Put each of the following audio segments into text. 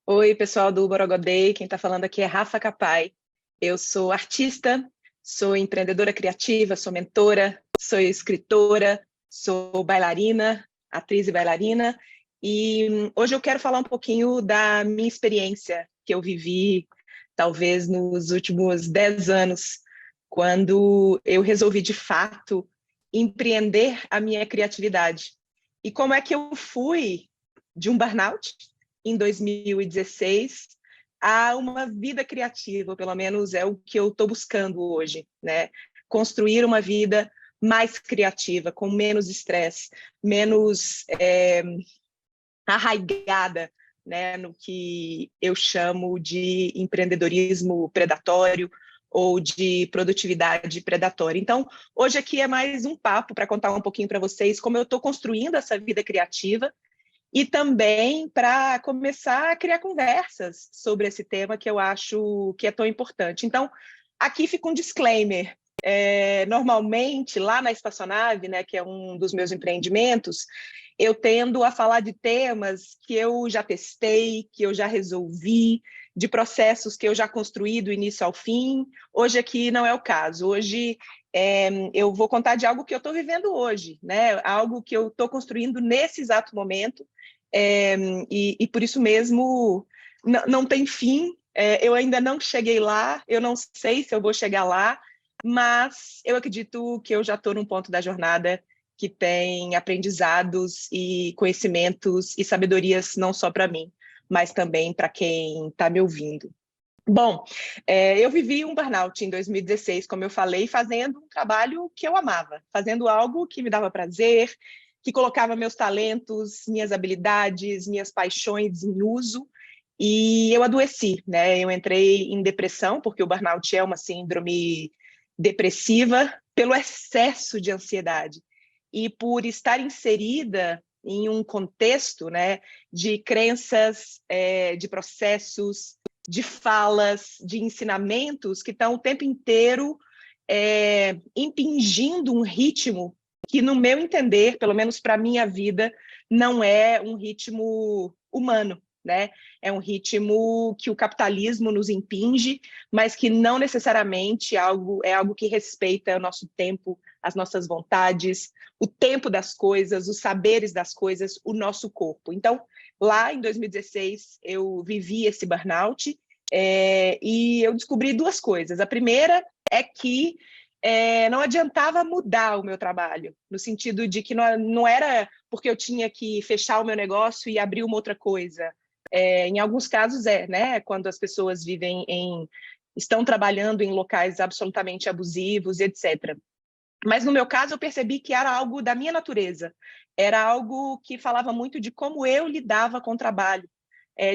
Oi, pessoal do Borogodei, quem está falando aqui é Rafa Capai. Eu sou artista, sou empreendedora criativa, sou mentora, sou escritora, sou bailarina, atriz e bailarina. E hoje eu quero falar um pouquinho da minha experiência que eu vivi, talvez nos últimos 10 anos, quando eu resolvi, de fato, empreender a minha criatividade. E como é que eu fui de um burnout em 2016 a uma vida criativa, pelo menos é o que eu estou buscando hoje, né? Construir uma vida mais criativa, com menos estresse, menos arraigada, né, no que eu chamo de empreendedorismo predatório ou de produtividade predatória. Então, hoje aqui é mais um papo para contar um pouquinho para vocês como eu estou construindo essa vida criativa e também para começar a criar conversas sobre esse tema que eu acho que é tão importante. Então, aqui fica um disclaimer. Normalmente, lá na Espaçonave, né, que é um dos meus empreendimentos, eu tendo a falar de temas que eu já testei, que eu já resolvi, de processos que eu já construí do início ao fim. Hoje aqui não é o caso. Hoje eu vou contar de algo que eu estou vivendo hoje, né? Algo que eu estou construindo nesse exato momento, e por isso mesmo não tem fim. Eu ainda não cheguei lá, eu não sei se eu vou chegar lá, mas eu acredito que eu já estou num ponto da jornada que tem aprendizados e conhecimentos e sabedorias não só para mim, mas também para quem está me ouvindo. Bom, eu vivi um burnout em 2016, como eu falei, fazendo um trabalho que eu amava, fazendo algo que me dava prazer, que colocava meus talentos, minhas habilidades, minhas paixões em uso, e eu adoeci, né? Eu entrei em depressão, porque o burnout é uma síndrome depressiva pelo excesso de ansiedade e por estar inserida em um contexto, né, de crenças, de processos, de falas, de ensinamentos que estão o tempo inteiro impingindo um ritmo que, no meu entender, pelo menos para a minha vida, não é um ritmo humano, né? É um ritmo que o capitalismo nos impinge, mas que não necessariamente é algo que respeita o nosso tempo, as nossas vontades, o tempo das coisas, os saberes das coisas, o nosso corpo. Então, lá em 2016, eu vivi esse burnout e eu descobri duas coisas. A primeira é que não adiantava mudar o meu trabalho, no sentido de que não era porque eu tinha que fechar o meu negócio e abrir uma outra coisa. Em alguns casos né? Quando as pessoas estão trabalhando em locais absolutamente abusivos, etc. Mas no meu caso eu percebi que era algo da minha natureza, era algo que falava muito de como eu lidava com o trabalho,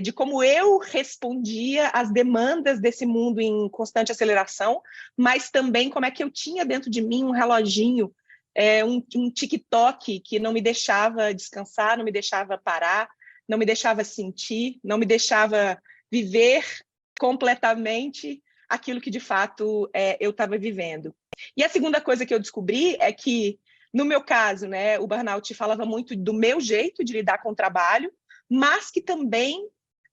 de como eu respondia às demandas desse mundo em constante aceleração, mas também como é que eu tinha dentro de mim um reloginho, um TikTok que não me deixava descansar, não me deixava parar, não me deixava sentir, não me deixava viver completamente aquilo que de fato eu estava vivendo. E a segunda coisa que eu descobri é que, no meu caso, né, o burnout falava muito do meu jeito de lidar com o trabalho, mas que também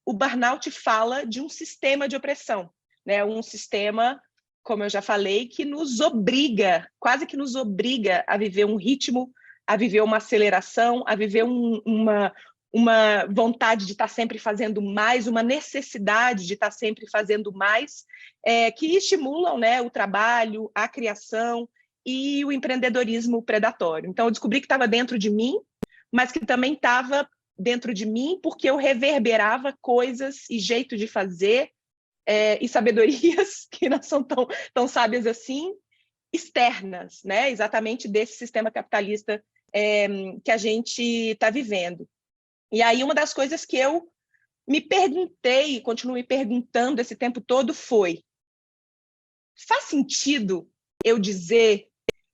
o burnout fala de um sistema de opressão, né? Um sistema, como eu já falei, que nos obriga, quase que nos obriga a viver um ritmo, a viver uma aceleração, a viver uma vontade de estar sempre fazendo mais, uma necessidade de estar sempre fazendo mais, que estimulam, né, o trabalho, a criação e o empreendedorismo predatório. Então, eu descobri que estava dentro de mim, mas que também estava dentro de mim porque eu reverberava coisas e jeito de fazer e sabedorias que não são tão sábias assim, externas, né? Exatamente desse sistema capitalista que a gente está vivendo. E aí uma das coisas que eu me perguntei e continuo me perguntando esse tempo todo foi: faz sentido eu dizer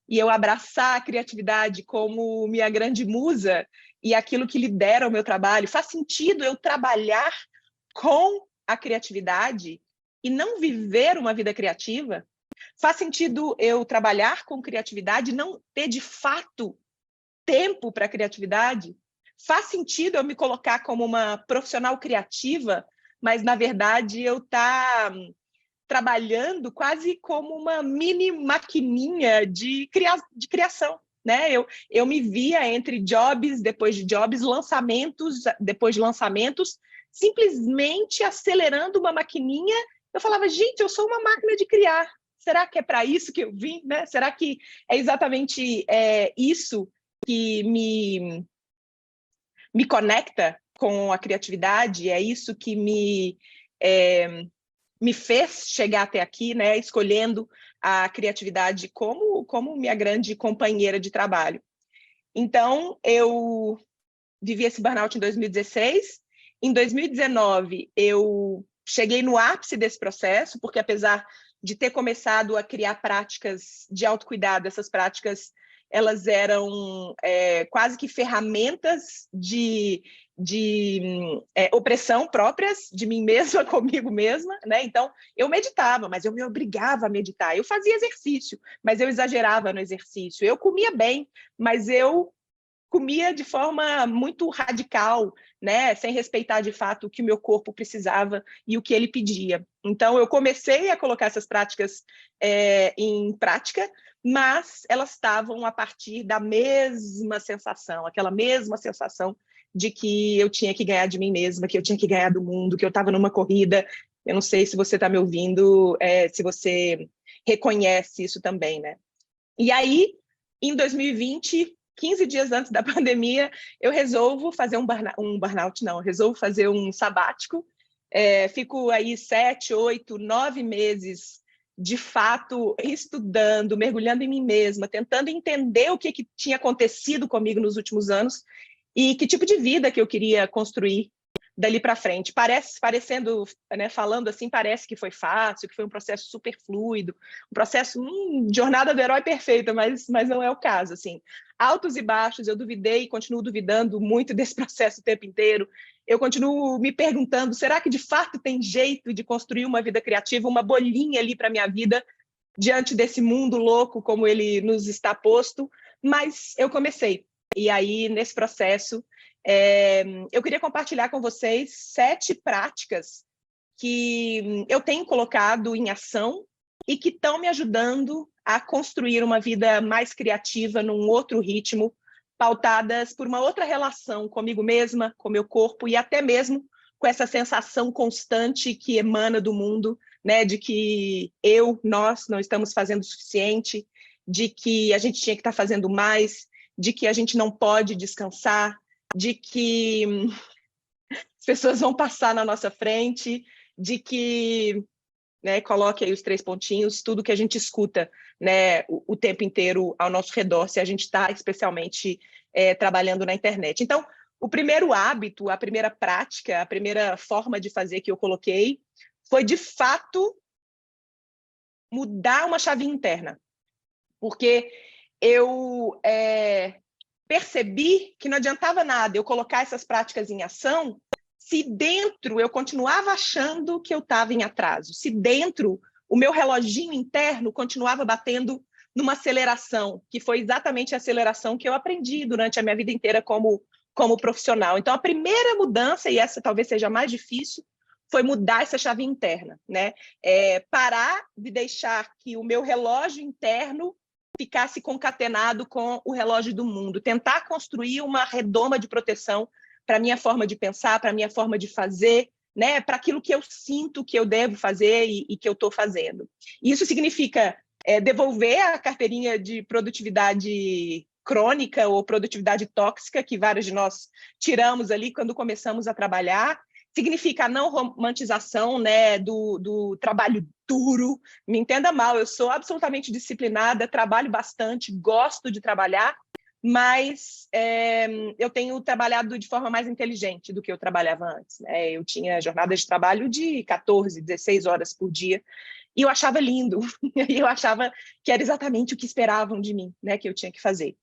e eu abraçar a criatividade como minha grande musa e aquilo que lidera o meu trabalho? Faz sentido eu trabalhar com a criatividade e não viver uma vida criativa? Faz sentido eu trabalhar com criatividade, não ter de fato tempo para criatividade? Faz sentido eu me colocar como uma profissional criativa, mas na verdade eu trabalhando quase como uma mini maquininha de criação, né? Eu me via entre jobs, depois de jobs, lançamentos, depois de lançamentos, simplesmente acelerando uma maquininha. Eu falava, gente, eu sou uma máquina de criar. Será que é para isso que eu vim, né? Será que é exatamente isso que me conecta com a criatividade? É isso que me fez chegar até aqui, né, escolhendo a criatividade como minha grande companheira de trabalho. Então, eu vivi esse burnout em 2016. Em 2019, eu cheguei no ápice desse processo, porque apesar de ter começado a criar práticas de autocuidado, essas práticas elas eram quase que ferramentas de opressão próprias de mim mesma, comigo mesma, né? Então, eu meditava, mas eu me obrigava a meditar. Eu fazia exercício, mas eu exagerava no exercício. Eu comia bem, mas eu comia de forma muito radical, né? Sem respeitar de fato o que o meu corpo precisava e o que ele pedia. Então, eu comecei a colocar essas práticas em prática, mas elas estavam a partir da mesma sensação, aquela mesma sensação de que eu tinha que ganhar de mim mesma, que eu tinha que ganhar do mundo, que eu estava numa corrida. Eu não sei se você está me ouvindo, se você reconhece isso também, né? E aí, em 2020, 15 dias antes da pandemia, eu resolvo fazer resolvo fazer um sabático. Fico aí 7, 8, 9 meses, de fato, estudando, mergulhando em mim mesma, tentando entender o que tinha acontecido comigo nos últimos anos e que tipo de vida que eu queria construir dali para frente. Parecendo, né, falando assim, parece que foi fácil, que foi um processo super fluido, um processo, jornada do herói perfeita, mas não é o caso, assim. Altos e baixos, eu duvidei e continuo duvidando muito desse processo o tempo inteiro. Eu continuo me perguntando, será que de fato tem jeito de construir uma vida criativa, uma bolinha ali para minha vida, diante desse mundo louco como ele nos está posto? Mas eu comecei. E aí, nesse processo, eu queria compartilhar com vocês 7 práticas que eu tenho colocado em ação e que estão me ajudando a construir uma vida mais criativa, num outro ritmo, pautadas por uma outra relação comigo mesma, com meu corpo e até mesmo com essa sensação constante que emana do mundo, né, de que nós não estamos fazendo o suficiente, de que a gente tinha que estar fazendo mais, de que a gente não pode descansar, de que as pessoas vão passar na nossa frente, de que, né, coloque aí os 3 pontinhos, tudo que a gente escuta, né, o tempo inteiro ao nosso redor, se a gente está especialmente trabalhando na internet. Então, o primeiro hábito, a primeira prática, a primeira forma de fazer que eu coloquei foi, de fato, mudar uma chave interna. Porque eu percebi que não adiantava nada eu colocar essas práticas em ação se dentro eu continuava achando que eu estava em atraso, se dentro o meu reloginho interno continuava batendo numa aceleração, que foi exatamente a aceleração que eu aprendi durante a minha vida inteira como profissional. Então, a primeira mudança, e essa talvez seja a mais difícil, foi mudar essa chave interna, né? Parar de deixar que o meu relógio interno ficasse concatenado com o relógio do mundo, tentar construir uma redoma de proteção para a minha forma de pensar, para a minha forma de fazer, né, para aquilo que eu sinto que eu devo fazer e que eu estou fazendo. Isso significa devolver a carteirinha de produtividade crônica ou produtividade tóxica que vários de nós tiramos ali quando começamos a trabalhar. Significa a não romantização, né, do trabalho duro. Me entenda mal, eu sou absolutamente disciplinada, trabalho bastante, gosto de trabalhar, mas eu tenho trabalhado de forma mais inteligente do que eu trabalhava antes, né? Eu tinha jornadas de trabalho de 14, 16 horas por dia, e eu achava lindo, e eu achava que era exatamente o que esperavam de mim, né, que eu tinha que fazer.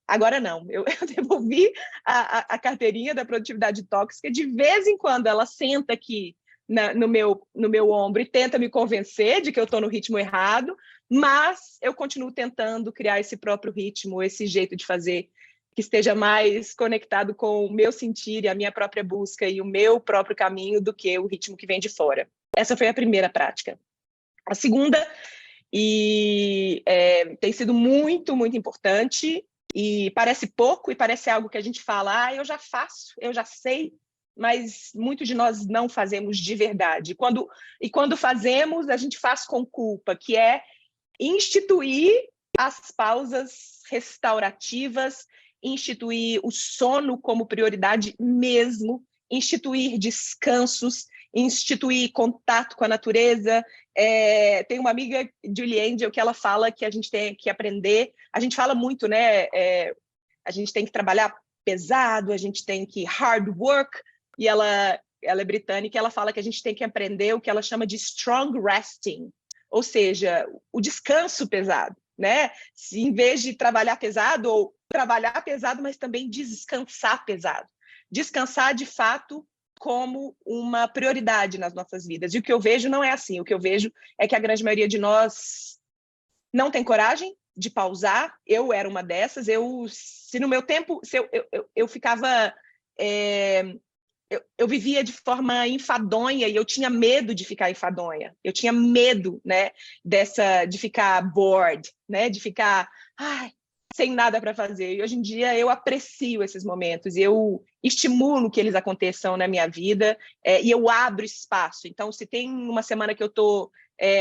Agora não, eu devolvi a carteirinha da produtividade tóxica, de vez em quando ela senta aqui no meu ombro e tenta me convencer de que eu estou no ritmo errado, mas eu continuo tentando criar esse próprio ritmo, esse jeito de fazer que esteja mais conectado com o meu sentir e a minha própria busca e o meu próprio caminho do que o ritmo que vem de fora. Essa foi a primeira prática. A segunda, tem sido muito, muito importante, e parece pouco, e parece algo que a gente fala, eu já faço, eu já sei, mas muitos de nós não fazemos de verdade. Quando fazemos, a gente faz com culpa, que é instituir as pausas restaurativas, instituir o sono como prioridade mesmo, instituir descansos, instituir contato com a natureza. Tem uma amiga, Julie Angel, que ela fala que a gente tem que aprender, a gente fala muito, né? A gente tem que trabalhar pesado, a gente tem que hard work, e ela é britânica, ela fala que a gente tem que aprender o que ela chama de strong resting, ou seja, o descanso pesado, né? Se, em vez de trabalhar pesado, ou trabalhar pesado, mas também descansar pesado. Descansar, de fato, como uma prioridade nas nossas vidas. E o que eu vejo não é assim. O que eu vejo é que a grande maioria de nós não tem coragem de pausar. Eu era uma dessas. Se no meu tempo, eu ficava... Eu vivia de forma enfadonha e eu tinha medo de ficar enfadonha. Eu tinha medo, né, de ficar bored, né, de ficar sem nada para fazer. E hoje em dia eu aprecio esses momentos, eu estimulo que eles aconteçam na minha vida, e eu abro espaço. Então, se tem uma semana que eu estou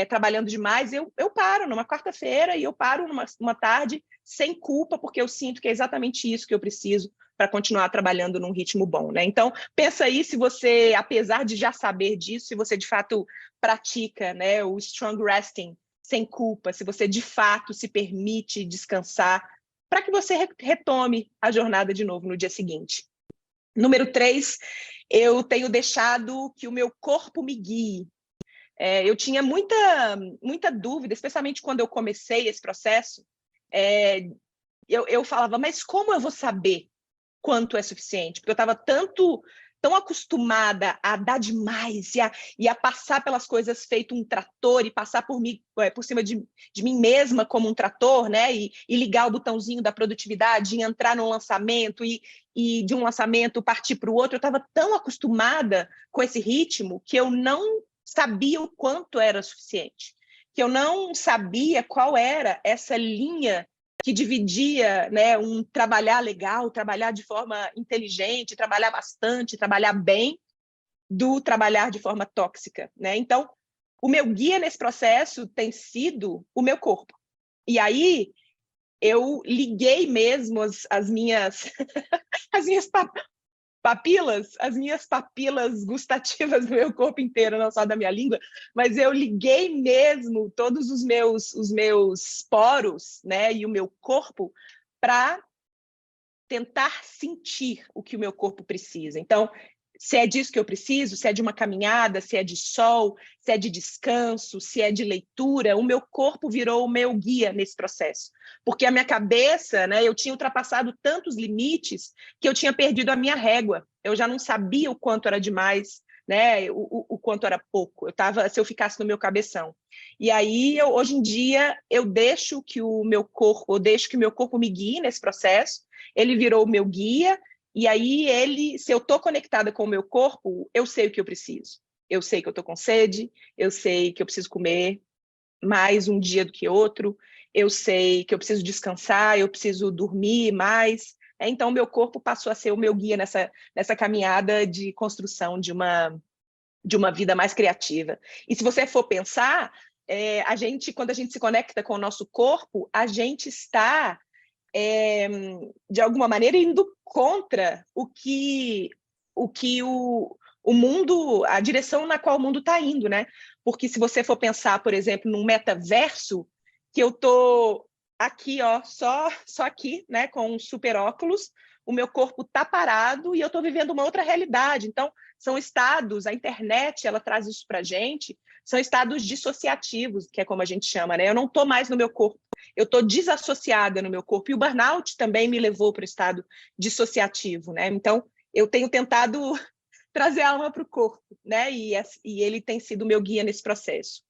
trabalhando demais, eu paro numa quarta-feira e eu paro numa tarde sem culpa, porque eu sinto que é exatamente isso que eu preciso para continuar trabalhando num ritmo bom, né? Então, pensa aí se você, apesar de já saber disso, se você de fato pratica, né, o strong resting sem culpa, se você de fato se permite descansar, para que você retome a jornada de novo no dia seguinte. Número 3, eu tenho deixado que o meu corpo me guie. Eu tinha muita dúvida, especialmente quando eu comecei esse processo. Eu falava, mas como eu vou saber quanto é suficiente? Porque eu estava tão acostumada a dar demais e a passar pelas coisas feito um trator e passar por cima de mim mesma como um trator, né? E ligar o botãozinho da produtividade, e entrar no lançamento e de um lançamento partir para o outro. Eu estava tão acostumada com esse ritmo que eu não sabia o quanto era suficiente, que eu não sabia qual era essa linha que dividia, né, um trabalhar legal, trabalhar de forma inteligente, trabalhar bastante, trabalhar bem, do trabalhar de forma tóxica, né? Então, o meu guia nesse processo tem sido o meu corpo. E aí, eu liguei mesmo as minhas as minhas papilas gustativas do meu corpo inteiro, não só da minha língua, mas eu liguei mesmo todos os meus poros, né, e o meu corpo para tentar sentir o que o meu corpo precisa. Então, se é disso que eu preciso, se é de uma caminhada, se é de sol, se é de descanso, se é de leitura, o meu corpo virou o meu guia nesse processo. Porque a minha cabeça, né, eu tinha ultrapassado tantos limites que eu tinha perdido a minha régua. Eu já não sabia o quanto era demais, né, o quanto era pouco. Se eu ficasse no meu cabeção. E aí, hoje em dia, eu deixo que o meu corpo me guie nesse processo. Ele virou o meu guia. E aí, se eu estou conectada com o meu corpo, eu sei o que eu preciso. Eu sei que eu estou com sede, eu sei que eu preciso comer mais um dia do que outro, eu sei que eu preciso descansar, eu preciso dormir mais. Então, o meu corpo passou a ser o meu guia nessa caminhada de construção de uma vida mais criativa. E se você for pensar, quando a gente se conecta com o nosso corpo, a gente está... de alguma maneira, indo contra o mundo, a direção na qual o mundo está indo, né? Porque se você for pensar, por exemplo, num metaverso, que eu estou aqui, só aqui, né, com um super óculos, o meu corpo está parado e eu estou vivendo uma outra realidade. Então, são estados, a internet, ela traz isso para a gente, são estados dissociativos, que é como a gente chama, né? Eu não estou mais no meu corpo, eu estou desassociada no meu corpo. E o burnout também me levou para o estado dissociativo, né? Então, eu tenho tentado trazer a alma para o corpo, né? E ele tem sido meu guia nesse processo.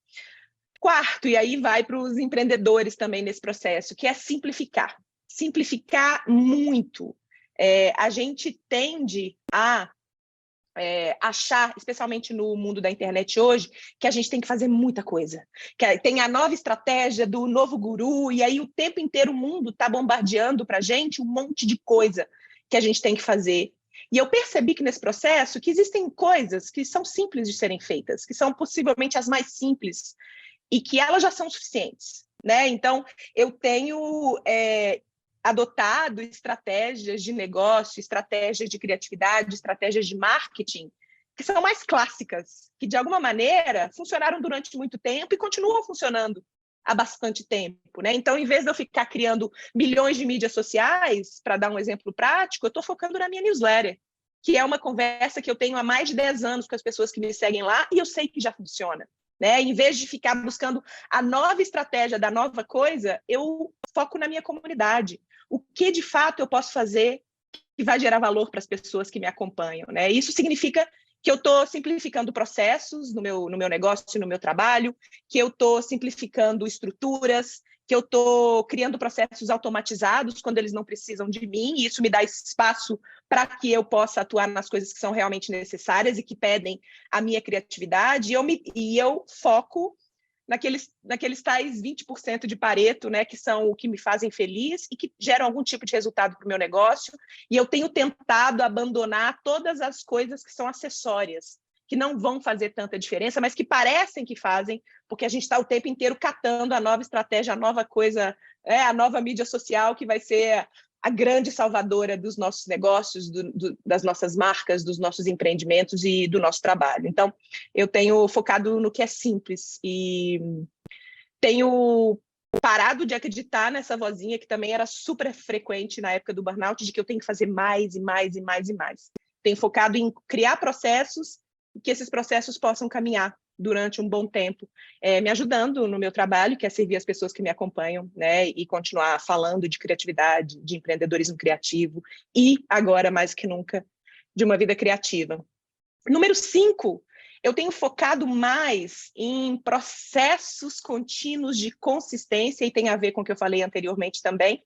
Quarto, e aí vai para os empreendedores também nesse processo, que é simplificar. Simplificar muito. A gente tende a achar, especialmente no mundo da internet hoje, que a gente tem que fazer muita coisa. Que tem a nova estratégia do novo guru, e aí o tempo inteiro o mundo está bombardeando para a gente um monte de coisa que a gente tem que fazer. E eu percebi que nesse processo que existem coisas que são simples de serem feitas, que são possivelmente as mais simples, e que elas já são suficientes, né? Então, eu tenho adotado estratégias de negócio, estratégias de criatividade, estratégias de marketing, que são mais clássicas, que de alguma maneira funcionaram durante muito tempo e continuam funcionando há bastante tempo, né? Então, em vez de eu ficar criando milhões de mídias sociais, para dar um exemplo prático, eu estou focando na minha newsletter, que é uma conversa que eu tenho há mais de 10 anos com as pessoas que me seguem lá, e eu sei que já funciona. Né? Em vez de ficar buscando a nova estratégia da nova coisa, eu foco na minha comunidade. O que, de fato, eu posso fazer que vai gerar valor para as pessoas que me acompanham. Né? Isso significa que eu estou simplificando processos no meu negócio, no meu trabalho, que eu estou simplificando estruturas, que eu estou criando processos automatizados quando eles não precisam de mim, e isso me dá espaço para que eu possa atuar nas coisas que são realmente necessárias e que pedem a minha criatividade, e eu foco naqueles tais 20% de Pareto, né, que são o que me fazem feliz e que geram algum tipo de resultado para o meu negócio, e eu tenho tentado abandonar todas as coisas que são acessórias, que não vão fazer tanta diferença, mas que parecem que fazem, porque a gente está o tempo inteiro catando a nova estratégia, a nova coisa, a nova mídia social que vai ser a grande salvadora dos nossos negócios, das nossas marcas, dos nossos empreendimentos e do nosso trabalho. Então, eu tenho focado no que é simples e tenho parado de acreditar nessa vozinha que também era super frequente na época do burnout, de que eu tenho que fazer mais e mais e mais e mais. Tenho focado em criar processos que esses processos possam caminhar durante um bom tempo, me ajudando no meu trabalho, que é servir as pessoas que me acompanham, né, e continuar falando de criatividade, de empreendedorismo criativo e, agora, mais que nunca, de uma vida criativa. Número 5, eu tenho focado mais em processos contínuos de consistência, e tem a ver com o que eu falei anteriormente também,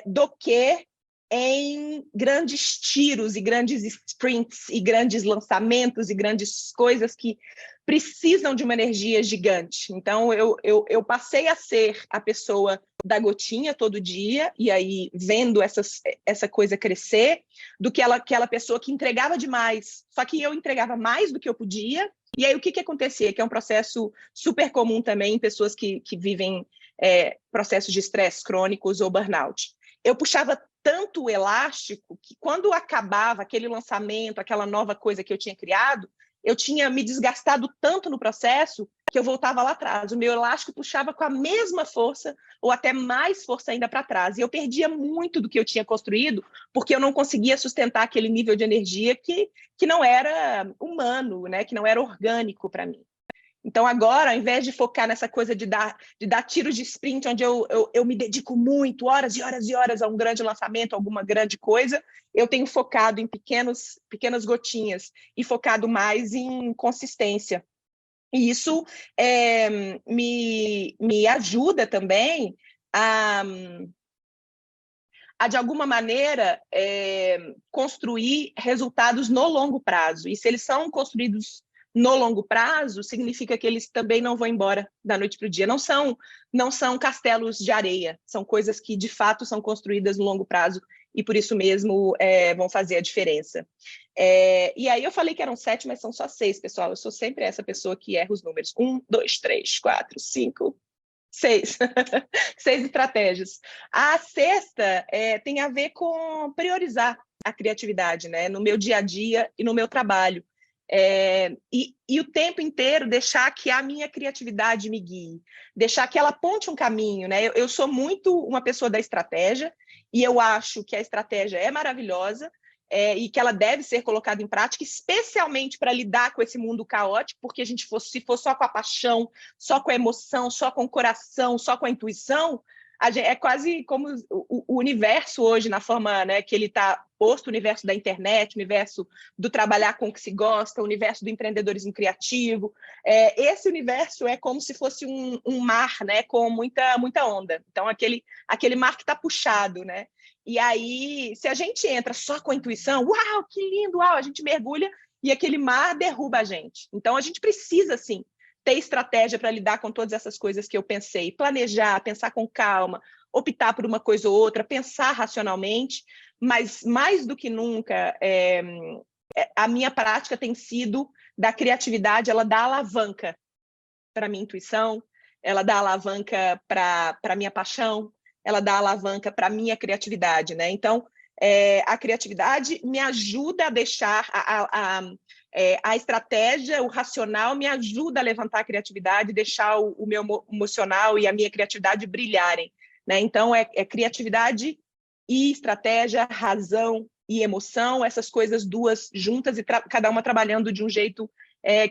do que em grandes tiros e grandes sprints e grandes lançamentos e grandes coisas que precisam de uma energia gigante. Então, eu passei a ser a pessoa da gotinha todo dia, e aí vendo essa coisa crescer, do que aquela pessoa que entregava demais, só que eu entregava mais do que eu podia, e aí o que acontecia? Que é um processo super comum também em pessoas que vivem processos de estresse crônicos ou burnout. Eu puxava tanto o elástico que quando acabava aquele lançamento, aquela nova coisa que eu tinha criado, eu tinha me desgastado tanto no processo que eu voltava lá atrás. O meu elástico puxava com a mesma força ou até mais força ainda para trás. E eu perdia muito do que eu tinha construído porque eu não conseguia sustentar aquele nível de energia que não era humano, né? Que não era orgânico para mim. Então, agora, ao invés de focar nessa coisa de dar tiros de sprint, onde eu me dedico muito, horas e horas e horas a um grande lançamento, alguma grande coisa, eu tenho focado em pequenas gotinhas e focado mais em consistência. E isso me ajuda também a de alguma maneira, construir resultados no longo prazo. E se eles são construídos no longo prazo, significa que eles também não vão embora da noite para o dia. Não são castelos de areia, são coisas que, de fato, são construídas no longo prazo e, por isso mesmo, vão fazer a diferença. E aí eu falei que eram 7, mas são só 6, pessoal. Eu sou sempre essa pessoa que erra os números. 1, 2, 3, 4, 5... 6. 6 estratégias. A sexta tem a ver com priorizar a criatividade, né? No meu dia a dia e no meu trabalho. E o tempo inteiro deixar que a minha criatividade me guie, deixar que ela aponte um caminho, né? Eu sou muito uma pessoa da estratégia e eu acho que a estratégia é maravilhosa, e que ela deve ser colocada em prática, especialmente para lidar com esse mundo caótico, porque se for só com a paixão, só com a emoção, só com o coração, só com a intuição, É quase como o universo hoje, na forma, né, que ele está posto, o universo da internet, o universo do trabalhar com o que se gosta, o universo do empreendedorismo criativo. Esse universo é como se fosse um mar, né, com muita onda. Então, aquele mar que está puxado, né? E aí, se a gente entra só com a intuição, uau, que lindo, uau, a gente mergulha e aquele mar derruba a gente. Então, a gente precisa, sim, ter estratégia para lidar com todas essas coisas que eu pensei, planejar, pensar com calma, optar por uma coisa ou outra, pensar racionalmente, mas mais do que nunca, a minha prática tem sido da criatividade, ela dá alavanca para a minha intuição, ela dá alavanca para a minha paixão, ela dá alavanca para a minha criatividade, né? Então, a criatividade me ajuda a deixar a estratégia, o racional me ajuda a levantar a criatividade, deixar o meu emocional e a minha criatividade brilharem, né? Então, é criatividade e estratégia, razão e emoção, essas coisas duas juntas e cada uma trabalhando de um jeito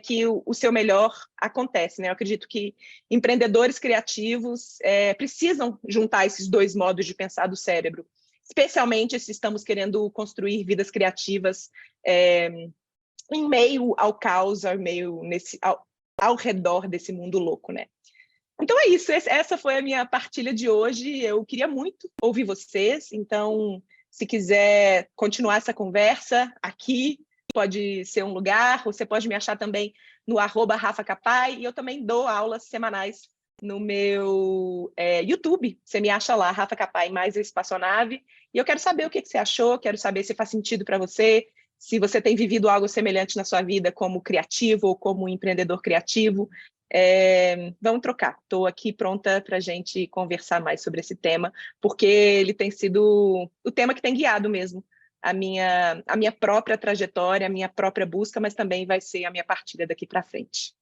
que o seu melhor acontece, né? Eu acredito que empreendedores criativos precisam juntar esses dois modos de pensar do cérebro, especialmente se estamos querendo construir vidas criativas em meio ao caos, ao redor desse mundo louco, né? Então é isso, essa foi a minha partilha de hoje. Eu queria muito ouvir vocês, então se quiser continuar essa conversa aqui, pode ser um lugar, você pode me achar também no @RafaCapai, e eu também dou aulas semanais no meu YouTube, você me acha lá, Rafa Capai mais a espaçonave, e eu quero saber o que você achou, quero saber se faz sentido para você, se você tem vivido algo semelhante na sua vida como criativo ou como empreendedor criativo. Vamos trocar. Estou aqui pronta para a gente conversar mais sobre esse tema, porque ele tem sido o tema que tem guiado mesmo a minha própria trajetória, a minha própria busca, mas também vai ser a minha partida daqui para frente.